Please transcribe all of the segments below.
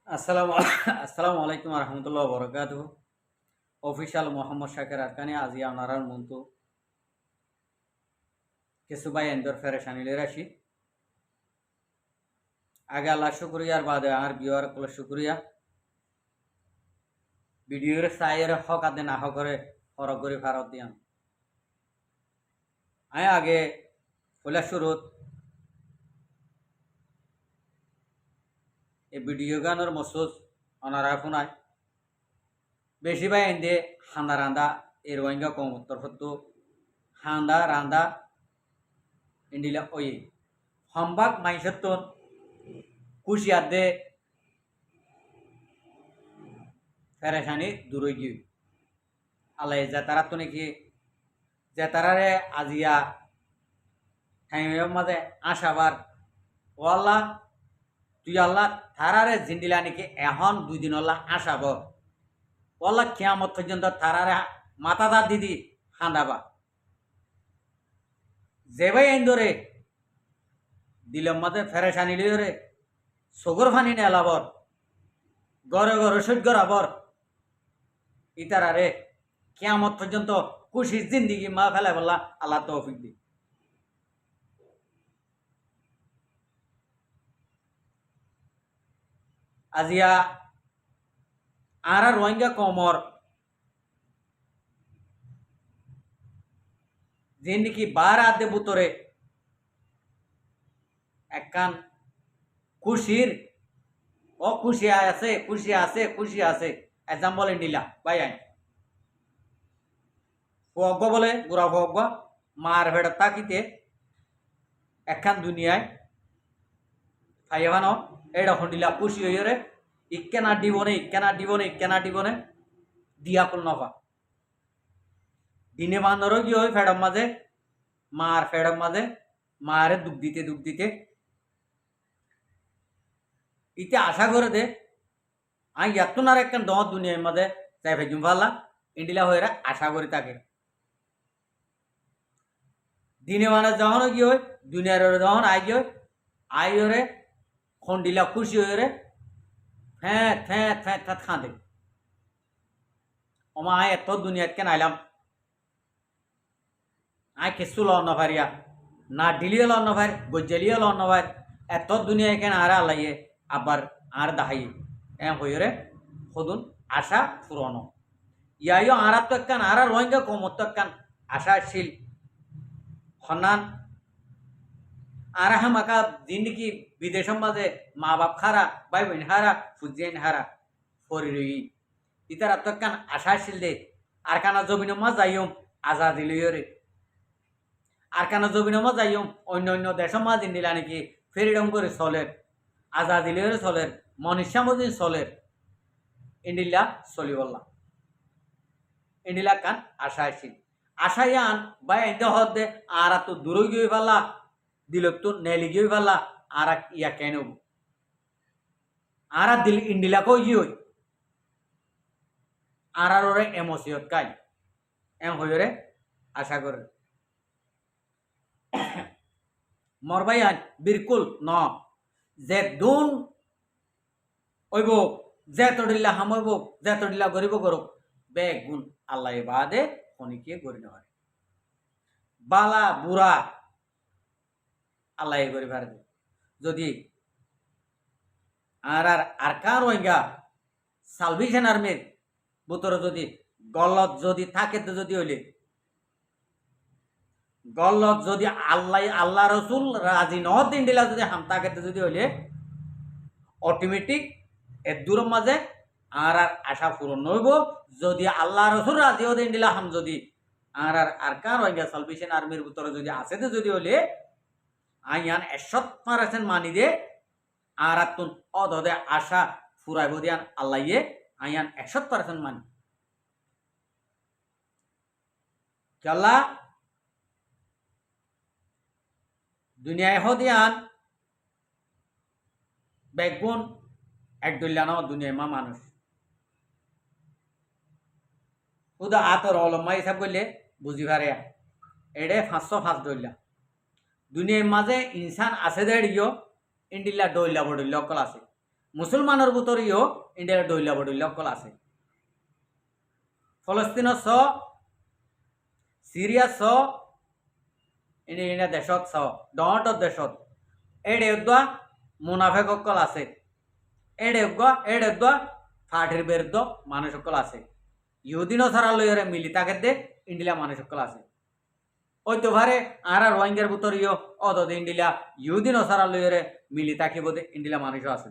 আসসালামু আলাইকুম রহমতুল্লাহ বরকাত অফিসিয়াল মোহাম্মদ শাকের আরকানি আজি আপনার মন্তু কিছু বাই এন্দর ফেরেশানিলে রাশি আগে আল্লাহ শুক্রিয়ার বাদে আর বিয়ার কলে শুক্রিয়া ভিডিওর সাইয়ের হক আদে না হকরে ফরক করে ভারত দিয়াম আয় আগে ফলে শুরুত এই ভিডিও গানের মসুজ অনারা শুনায় বেশি বাই এন্দে হান্দা রান্দা এর ওয়াইঙ্গা কম উত্তর হতো হান্দা রান্দা ইন্ডিলা ওই হম্বাক মাইসত্তন কুশিয়ার দে ফেরেশানি দূরই গিয়ে আল্লাহ জেতারা তো নাকি জেতারারে আজিয়া টাইমের মাঝে আসাবার ও আল্লাহ তুই আল্লাহ তারারে জিন্দিলা নাকি এখন 2 দিন আল্লাহ আসাব ও আল্লাহ কিয়ামত পর্যন্ত তারারে মাথাদার দিদি হাঁদাবা যে ভাই আইন ধরে দিলম মাঝে ফেরেশানি লিওরে সগর ফানি নেলাবর গড়ে গড়ে সহ্য রাবর ইতারারে কিয়ামত পর্যন্ত খুশির জিন্দিগি মা ফেলে বললা আল্লাহ তৌফিক দি আজিয়া আর রোহিঙ্গা কমর জিন্দিগি বার আদে বুতরে একখান খুশির ও খুশি আছে খুশি আছে খুশি আছে এক্সাম্পল নিলা বাই আইন ফগ বলে গুড়া ফগ মার ভেড় তাকিতে একখান দুনিয়ায় খাইবানো এটা হন্ডিলা খুশি হইরে ইকেনা দিবনে ইকেনা দিবনে ইকেনা দিবনে দিয়া কুল নফা দিনে বান্দরও কি হয় ফেডম মাঝে মার ফেডম মাঝে মারে দুঃখ দিতে ইতে আশা করে দে আমি এতনার একখান দহ দুনিয়ার মাঝে চাই ভেজুম ফাল্লা ইন্ডিলা হয়ে আশা করি তাকে দিনে মানে যখন কি হয় দুনিয়ার যখন আই গিয়ে আই ওরে খন্ডিলা খুশি হয়ে রে ফ্যাঁত ফ্যাঁত ফ্যাঁত ফ্যাঁত খাঁদে ওমা আয় এত দুনিয়াত কেন আইলাম আয় কিছু ল নভারিয়া না ডিলিয়ে ল নভার গজ্জালিয়ে ল নভার এত দুনিয়ায় কেন আর আলাইয়ে আবার আর দাহাই হয়ে রে সদুন আশা পুরনো ইয়াইও আর তো একখান আর রোহিঙ্গা কমত একখান আশাশীল হনান আর হামাকা জিন্দিগি বিদেশের মাঝে মা বাপ হারা ভাই বোন হারা ফুজিয়ান হারা ফরি রই ইতার তো একখান আশাশীল দে আর কানা জমিন মা যাইম আজাদি লইরে আর কানা জমিন মা যাইম অন্য দেশের মা জিন্দিলা নাকি ফ্রিডম করে চলের আজাদি লইরে চলের মনীষা মদিন চলের ইন্ডিলা চলি বললাম ইন্ডিলা কান আশাশীল আশায়ান বা এতে হতে আর তো দূর গিয়ে ফেলা দিল তো নেলি গিয়ে ফেলা আর ইয়া কেন আর দিল ইন্ডিলা কই গিয়ে আর ওরে এমসিয়ত কাই এম হয়ে রে আশা করে মরবাইয়ান বিলকুল ন যে দুন ওইব যে তডিল্লা হামইব যে তডিল্লা গরিব করুক বেগুন আল্লাহ বাদে খনিকে গড়ি নেওয়ার বালা বুড়া আল্লাহ গড়ি ভার যদি আর কার রোহিঙ্গা সালভেশন আর্মির ভিতরে যদি গলত যদি থাকে তো যদি হইলে গলত যদি আল্লাহ রসুল রাজি নহত ইন্ডিলা যদি হাম থাকে যদি হইলে অটোমেটিক এর দূরের মাঝে আর আশা পূরণ হইব যদি আল্লাহ রসুল রাজি হতে ইন্ডিলা হাম যদি আর কার রোহিঙ্গা সালভেশন আর্মির ভিতরে যদি আছে তো যদি হইলে আইয়ান 100% মানি দে আর তুন অদে আশা ফুরাইব দিয়ান আল্লাহয়ে আইয়ান 100% মানি কেলা দুনিয়ায় হদিয়ান বেগুন একদুল্লানো দুনিয়ায় মা মানুষ খুদা আতর অলম্মা হিসাব করলে বুঝি পারে এডে 505 দইলা দুনিয়ার মাঝে ইনসান আছে দেড়িও ইন্ডিল্লা ডইলা বডইলা অকল আছে মুসলমানের ভিতরেও ইন্ডিয়ার ডইলা বডইলা অকল আছে ফলস্তিন ছ সিরিয়া ছ ইন্ডিয়া দেশত ছ ডহটর দেশত এডে উদ্দা মুনাফেক অকল আছে এডে উদ্দা ফাটির বিরুদ্ধ মানুষ সকল আছে ইহুদিন ছাড়া লইরে মিলি তাকে দে ইন্ডিয়া মানুষ সকল আছে ওই তো ভারে আর রোহিঙ্গার ভিতরেও অদে ইন্ডিয়া ইহুদিন ছাড়া লইরে মিলি তাকিব দে ইন্ডিয়া মানুষও আছে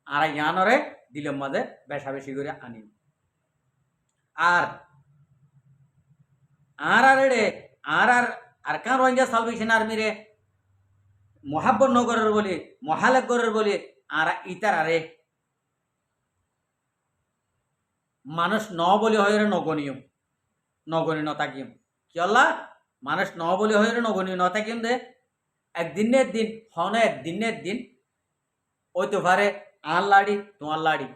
আর ইয়ানরে দিলের মাঝে বেশা বেশি করে আনি আর আর আর এডে আর কান রোহিঙ্গা সালভেশন আর্মিরে মহাব্বত নগরের বলি মহালেগরের বলি আর ইতার আরে মানুষ ন বলি হয়ে নগণীয় নগণী নতাকিম কিয়ল্লা মানুষ ন বলি হয়ে নগণীয় নতাকিম দে একদিনের দিন হন একদিনের দিন ওই তো ভারে আর লাড়ি তোমার লাড়ি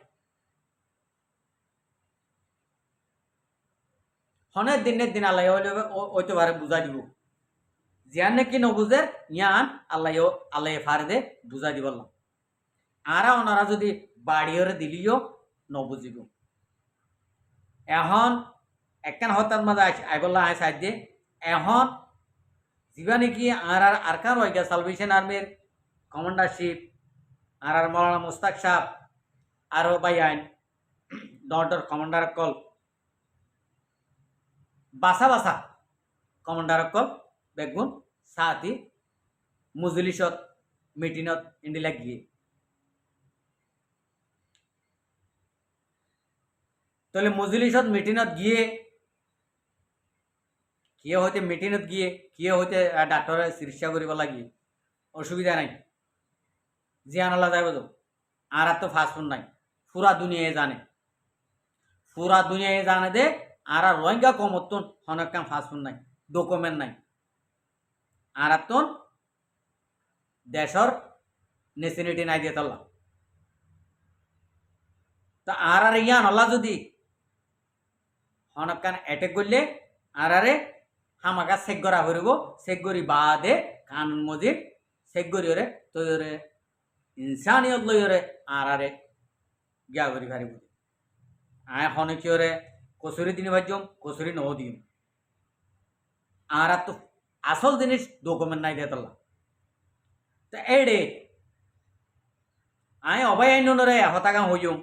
হনের দিনের দিন আল্লাহ ওই তো ভারে বুঝাই দিব জিয়ান নাকি নবুঝে ইয়ান আল্লাহ ফারে দে বুঝাই দিব আরা ওনারা যদি বাড়িওরে দিলিও নবুঝিব এখন একখান হতার মাঝে আইবল্লা আয় সাইড দিয়ে এখন যা নাকি আর কান রয়ে গেছে সালভেশন আর্মির কমান্ডারশিপ আর মৌলানা মুস্তাক সাহ আর বাই আইন ডটর কমান্ডার কল বাসা কমান্ডার কল বেগুন সাথী মুজলিসত মিটিনত ইন্ডিলা গিয়ে তাহলে মজলিসত মিটিনত গিয়ে কিয়ে হইতে মিটিনত গিয়ে কিয়ে হইতে ডাক্তারের চিকিৎসা করিব লাগিয়ে অসুবিধা নাই জিয়ান আল্লাহ যাইব তো আর তো ফাস্টফুড নাই পুরা দুনিয়ায় জানে দে আর রোহিঙ্গা কমতন অনেক কাম ফাস্টফুড নাই ডকুমেন্ট নাই আর তোন দেশর নেসিনিটি নাই দিয়ে তল্লা তা আর ইয়ান আল্লাহ যদি হনকান অ্যাটেক করলে আরে হামাকা চেক করা হইব চেক করি বাদে কানুন মজিদ চেক করি ওরে তৈরে ইনসানিয়ত লই ওরে আরে গিয়া করি পারিব আয় হনে কি ওরে কচুরি দিনে ভাজ্যম কচুরি নও দিম আর তো আসল জিনিস ডকুমেন্ট নাই দিয়ে তোলা তো এডে আয় অবাই আইনরে হতাকা হইম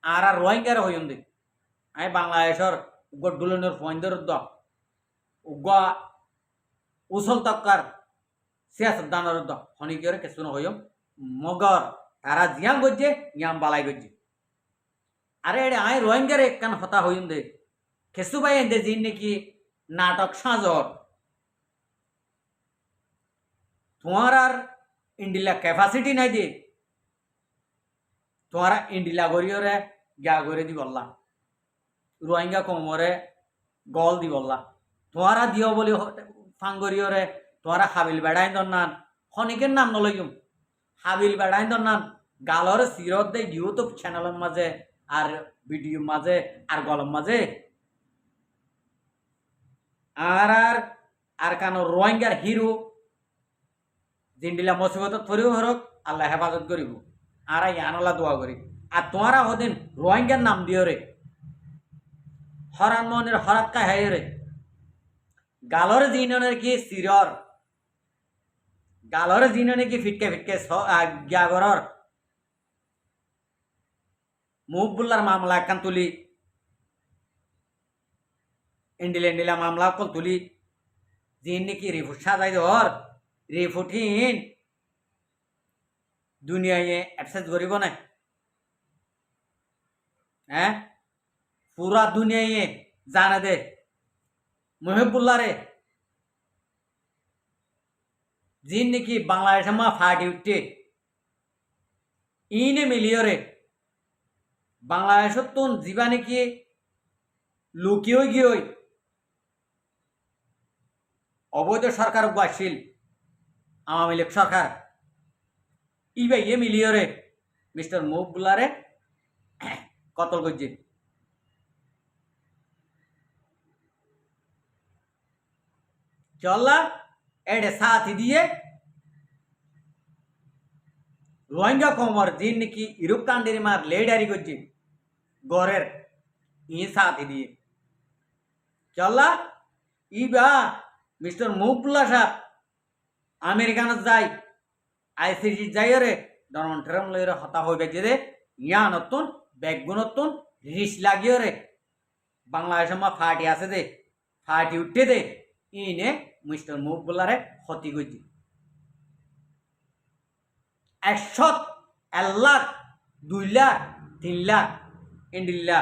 আর রোহিঙ্গার হইম দে আয় বাংলাদেশের গডুলনের ফয়েন্দের দ উগা উসল তক্কার সিয়াসত দানের দ হনিকিয়রে কেসুন হইম মগর তারা জিয়াম গজ্জে ইয়াম বালাই গজ্জে আরে এডে আয় রোহিঙ্গার একখান হতা হইম দে কেসু বাই এনে জিন নাকি নাটক সাজর তোমার আর ইন্ডিলা ক্যাপাসিটি নাই দে তোমার ইন্ডিলা গরিয়রে গা করে দি বললা রোহিঙ্গা কমরে গল দি বললা তোমারা দিও বলি ফাঙ্গরিয়রে তোমারা হাবিল বেড়াই দন্নান খনিকের নাম নলইম হাবিল বেড়াই দন্নান গালর সিরত দে ইউটিউব চ্যানেলের মাঝে আর ভিডিও মাঝে আর গলম মাঝে আর কানো রোহিঙ্গার হিরো জিন্ডিলা মুসিবত থরিও হরক আল্লাহ হেফাজত করিব আর ইয়ানলা দোয়া করি আর তোমারা হদিন রোহিঙ্গার নাম দিও রে হরান মনের হরাত কা হাই রে গালর জিননের কি সিরর গালর জিননে কি ফিটকে গ্যাগরর মুহবুল্লার মামলা একখান তুলি ইন্ডিলা মামলা কল তুলি জিন নাকি রিফুট সাজাই দর রিফুটিন দুনিয়ায় অ্যাক্সেস করিব না হ্যাঁ পুরা দুনিয়ায় জানে দে মহিবুল্লারে জিন নাকি বাংলাদেশে মা ফাটি উঠতে ইনে মিলিয়রে বাংলাদেশত তুন জীবা নাকি লুকিয়ে গিয়ে অবৈধ সরকার আসছিল আওয়ামী লীগ সরকার ইবাই এ মিলিয়রে মিস্টার মহিবুল্লারে কতল করছে চল্লা এডে সাথী দিয়ে রোহিঙ্গা কমর যিন নাকি ইউরোপ কান্ট্রি মার লেডারি করছে গড়ের ই সাথে দিয়ে চল্লা ইবা মিস্টার মুবুল্লা সাহেব আমেরিকানত যাই আইসিসি যাইরে ডোনাল্ড ট্রাম্প লইরে হতা হইবে যে ইয়া নতুন ব্যাগগুন নতুন রিস লাগিয়ে রে বাংলাদেশের মা ফাটি আছে দে ফাটি উঠে দে ইনে মিস্টার মুবুল্লারে ক্ষতি করছে 1 লাখ 2 লাখ 3 লাখ ইন্ডিল্লা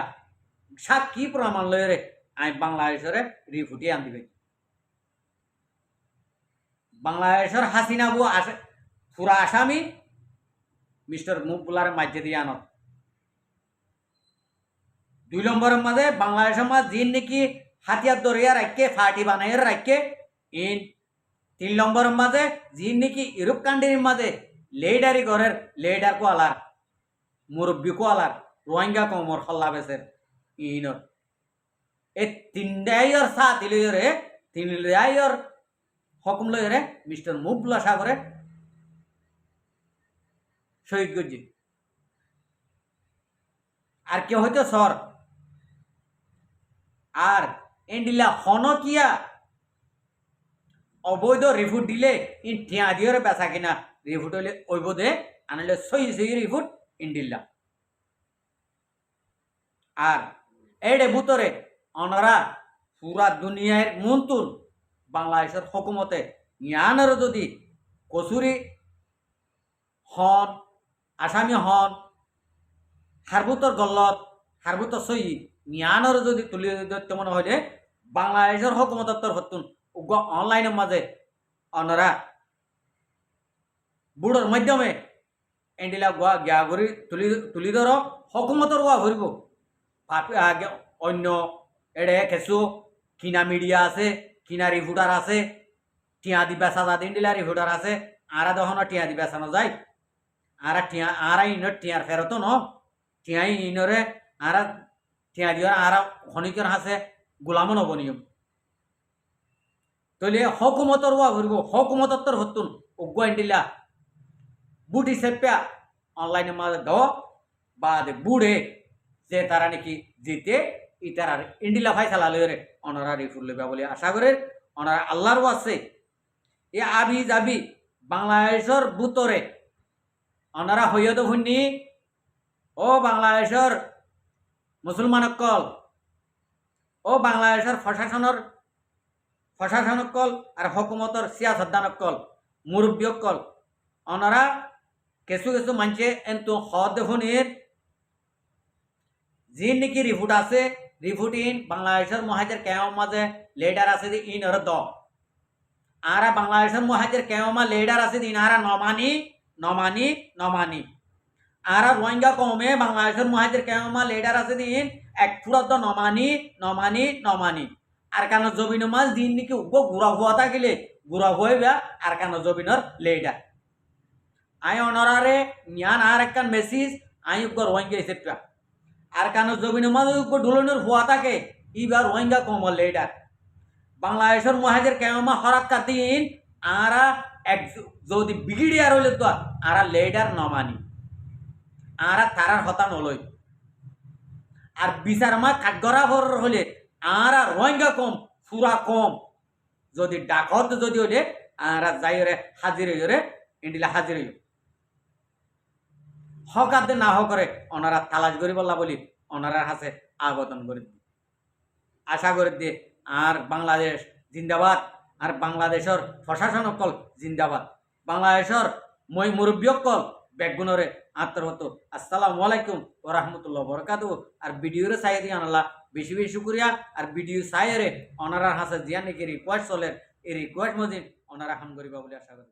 সাক্ষী প্রমাণ লইরে আমি বাংলাদেশের রিফুটি আন দিবে বাংলাদেশের হাসিনা বউ আসে পুরা আসামি মিস্টার মুবুল্লার মাঝে দিয়ে আনত 2 নম্বরের মাঝে বাংলাদেশের মাঝে যিন নাকি হাতিয়ার দরিয়া রাখকে ফাটি বানাই রাখকে ইন 3 নম্বরের মাঝে যিন নাকি ইউরোপ কান্ট্রির মাঝে লেডারি ঘরের লেডার কোয়ালার মুরব্বী কোয়ালার রোহিঙ্গা কমর হল্লা বেসের ইনর এই 3টাইর সাথে লইরে 3টাইর হুকুম লইরে মিস্টার মুবুল্লা সাগরে শহীদ করছে আর কেউ হয়তো সর আর এন্ডিলা হনকিয়া অবৈধ রিফুট দিলে ইন ঠিয়া দিয়ে বেচা কিনা রিফুট হইলে ওইব দে আনলে সহি রিফুট ইন্ডিল্লা আর এডে ভুতরে অনারা পুরা দুনিয়ার মন্তুর বাংলাদেশের হকুমতে ইয়ানের যদি কচুরি হন আসামি হন হারবুতর গল্লত হারবুতর সহি ইয়ানের যদি তুলি ধরতে মনে হয় যে বাংলাদেশের হকুমতর হতুন অনলাইনের মাঝে অনারা বুড়োর মাধ্যমে এন্ডিলা গোয়া গিয়া ঘুরি তুলি ধর হকুমতর গোয়া ঘুরব অন্য এড়ে কেঁচু কিনা মিডিয়া আছে কিনা রিপোর্টার আছে টিয়া দি বেচা যা দিন দিলা রিপোর্টার আছে আরা তখন টিয়া দি বেচানো যায় আরা টিয়া আরা ইনর টিয়ার ফেরতো ন টিয়া ইনরে আরা টিয়া দিয়ে আরা খনিকের হাসে গোলামও নবনিয়ম তৈলে হকুমতর ওয়া ঘুরব হকুমতর হতুন উগ্গাইন দিলা বুটি সেপ্যা অনলাইনের মাঝে দ বা বুড়ে যে তারা নাকি জিতে ইতারা ইন্ডিলা ফাইসালা লইরে অনারা রিফুল লইবা বলে আশা করে অনারা আল্লাহর আছে এ আবি যাবি বাংলাদেশের বুতরে অনারা হইয়ত ভুন্নি ও বাংলাদেশের মুসলমানকল ও বাংলাদেশের প্রশাসনকল আর হকুমতর সিয়াসতদানকল মুরব্বীকল অনারা কিছু কিছু মানুষে এন্তু হদ দেখুনের যিন নাকি রিফুট আছে রিফুট ইন বাংলাদেশের মহাজের কেমন মাঝে লেডার আছে দি ইন আর দ আরা বাংলাদেশের মহাজের কেমন লেডার আছে দিন আরা নমানি আরা রোহিঙ্গা কমে বাংলাদেশের মহাজের কেমন লেডার আছে দিন এক ফুরাত নমানি আর কানো জবিন মাছ দিন নাকি উগ্র গুড়া হওয়া থাকিলে গুড়া হয়ে বা আর কানো জবিনর লেডার আই অনারারে জ্ঞান আর একখান মেসেজ আই উগ্র রোহিঙ্গা হিসেবে আর কানো জমিন মাঝে ঢুলনের হওয়া থাকে ইবার রোহিঙ্গা কমল লেডার বাংলাদেশের মহাজের কেমা হরাত দিন আরা এক যদি বিগিডিয়ার হইলে তো আরা লেডার নমানি আরা তারার হতা নলই আর বিচার মা কাঠগড়া ভর হলে আরা রোহিঙ্গা কম ফুরা কম যদি ডাকত যদি হইলে আরা যাই রে হাজির হইরে ইন্ডিলা হাজির হইল হক আদে না হক করে ওনারা তালাশ করি বললা বলি ওনারার হাতে আবেদন করে দি আশা করে দিয়ে আর বাংলাদেশ জিন্দাবাদ আর বাংলাদেশের প্রশাসন কল জিন্দাবাদ বাংলাদেশের মই মুরব্বী কল ব্যাগুনরে আত্মহত আসসালামু আলাইকুম ওয়া রাহমাতুল্লাহি ওয়া বারাকাতুহু আর ভিডিওরে চাই দিয়ে আনলা বেশি বেশি শুকরিয়া আর ভিডিও চাইরে ওনারার হাতে জিয়া নাকি রিকোয়েস্ট চলে এই রিকোয়েস্ট মজিদ ওনারা হাম করিবা বলে আশা করি।